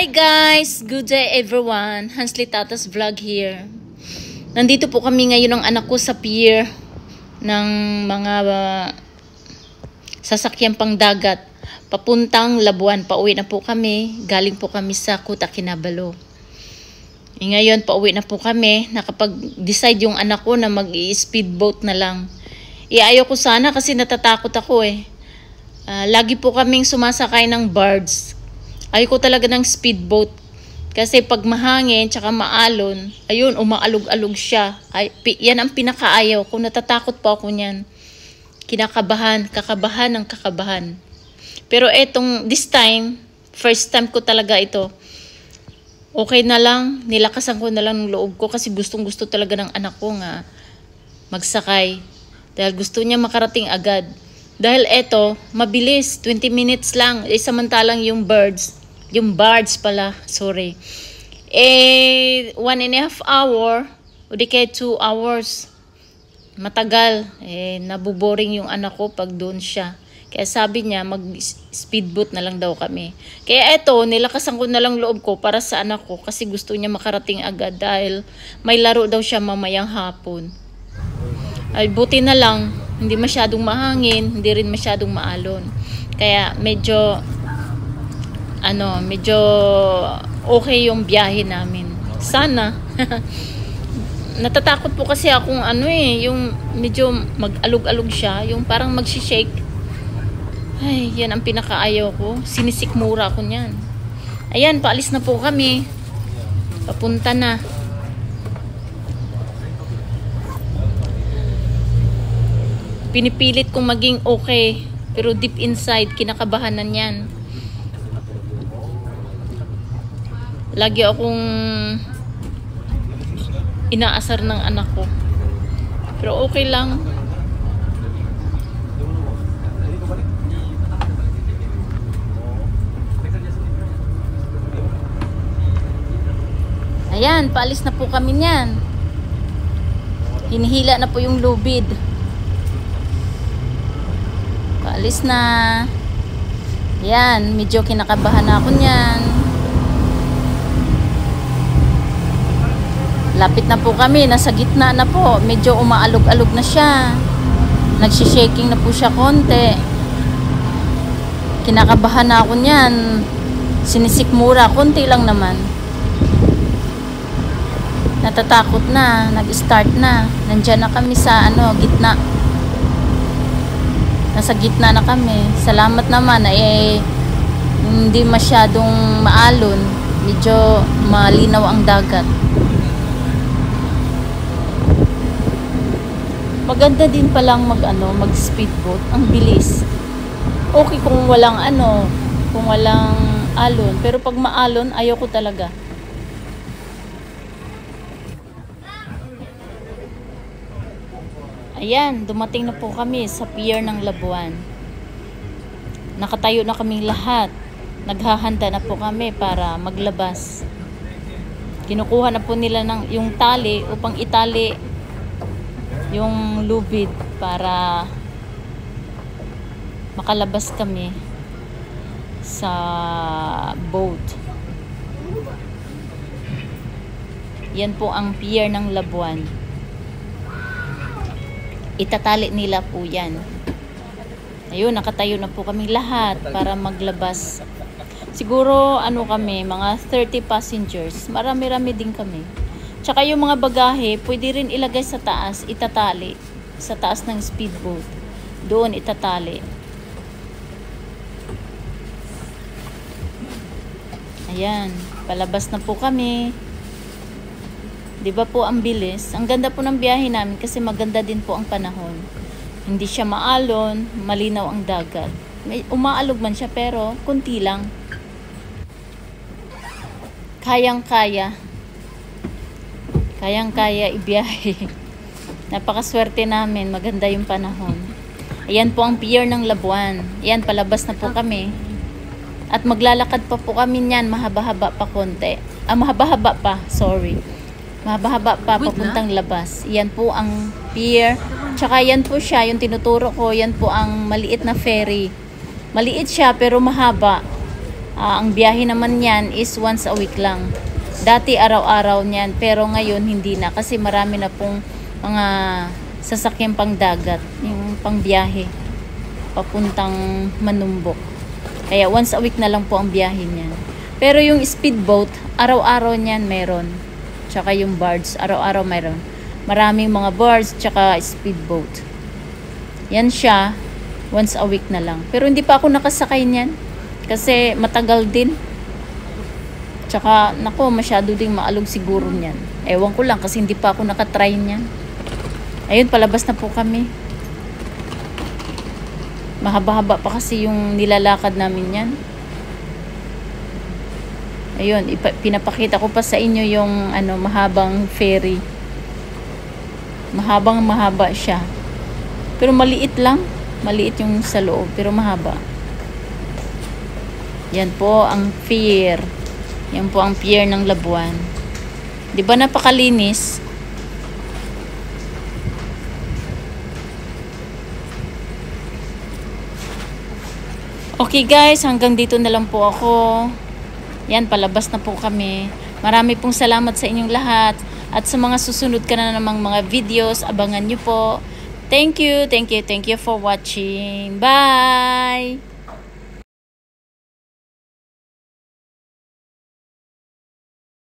Hi guys! Good day everyone! Hansly Tatas Vlog here. Nandito po kami ngayon ng anak ko sa pier ng mga sasakyang pangdagat. Papuntang Labuan. Pauwi na po kami. Galing po kami sa Kuta Kinabalu. Ngayon pauwi na po kami. Nakapag-decide yung anak ko na mag-speedboat na lang. Ayaw ko sana kasi natatakot ako eh. Lagi po kaming sumasakay ng birds. Ayaw ko talaga ng speedboat. Kasi pag mahangin tsaka maalon, ayun, umaalog-alog siya. Yan ang pinakaayaw ko. Natatakot po ako niyan. Kinakabahan, kakabahan ng kakabahan. Pero this time, first time ko talaga ito. Okay na lang, nilakasan ko na lang ng loob ko kasi gustong-gusto talaga ng anak ko nga magsakay. Dahil gusto niya makarating agad. Dahil mabilis, 20 minutes lang. Samantalang yung birds pala, sorry. 1.5 hour, o di kaya 2 hours. Matagal. Nabuboring yung anak ko pag doon siya. Kaya sabi niya, mag-speedboat na lang daw kami. Kaya nilakasan ko na lang loob ko para sa anak ko kasi gusto niya makarating agad dahil may laro daw siya mamayang hapon. Ay, buti na lang, hindi masyadong mahangin, hindi rin masyadong maalon. Kaya medyo okay yung biyahe namin. Sana. Natatakot po kasi akong yung medyo mag-alog-alog siya, yung parang mag-shake. Ay, yan ang pinakaayaw ko. Sinisikmura ako niyan. Ayan, paalis na po kami. Papunta na. Pinipilit kong maging okay. Pero deep inside, kinakabahan na yan. Lagi akong inaasar ng anak ko. Pero okay lang. Ayan, paalis na po kami niyan. Hinihila na po yung lubid. Paalis na. Ayan, medyo kinakabahan na ako niyan. Lapit na po kami, nasa gitna na po. Medyo umaalog-alog na siya. Nagsishaking na po siya konti. Kinakabahan na ako niyan. Sinisikmura, konti lang naman. Natatakot na, nag-start na. Nandiyan na kami sa gitna. Nasa gitna na kami. Salamat naman hindi masyadong maalon. Medyo malinaw ang dagat. Maganda din palang mag-speedboat. Ang bilis. Okay kung walang kung walang alon. Pero pag maalon, ayaw ko talaga. Ayan, dumating na po kami sa pier ng Labuan. Nakatayo na kaming lahat. Naghahanda na po kami para maglabas. Kinukuha na po nila yung tali upang itali yung lubid para makalabas kami sa boat. Yan po ang pier ng Labuan. Itatali nila po yan. Ayun, nakatayo na po kami lahat para maglabas. Siguro, kami, mga 30 passengers. Marami-rami din kami. Tsaka yung mga bagahe, pwede rin ilagay sa taas, itatali. Sa taas ng speedboat. Doon itatali. Ayan, palabas na po kami. Diba po ang bilis? Ang ganda po ng biyahe namin kasi maganda din po ang panahon. Hindi siya maalon, malinaw ang dagat. May umaalog man siya pero kunti lang. Kayang-kaya. Kayang-kaya ibiyahe. Napakaswerte namin, maganda yung panahon. Ayan po ang pier ng Labuan. Ayan, palabas na po kami. At maglalakad pa po kami niyan, mahaba-haba pa konti. Mahaba-haba pa, sorry. Mahaba-haba pa papuntang labas. Yan po ang pier. Tsaka yan po siya, yung tinuturo ko, yan po ang maliit na ferry. Maliit siya pero mahaba. Ang biyahe naman yan is once a week lang. Dati araw-araw niyan, pero ngayon hindi na kasi marami na pong mga sasakyan pang dagat, yung pang biyahe papuntang Manumbok. Kaya once a week na lang po ang biyahe niyan. Pero yung speedboat, araw-araw niyan meron. Tsaka yung barge, araw-araw meron. Maraming mga barge tsaka speedboat. Yan siya, once a week na lang. Pero hindi pa ako nakasakay niyan kasi matagal din. Tsaka, nako, masyado ding maalog siguro niyan. Ewan ko lang kasi hindi pa ako nakatry niyan. Ayun, palabas na po kami. Mahaba-haba pa kasi yung nilalakad namin yan. Ayun, pinapakita ko pa sa inyo yung mahabang ferry. Mahaba siya. Pero maliit lang. Maliit yung sa loob, pero mahaba. Yan po ang pier. Yan po ang pier ng Labuan. 'Di ba napakalinis? Okay guys, hanggang dito na lang po ako. Yan, palabas na po kami. Marami pong salamat sa inyong lahat. At sa mga susunod ka na namang mga videos, abangan nyo po. Thank you for watching. Bye!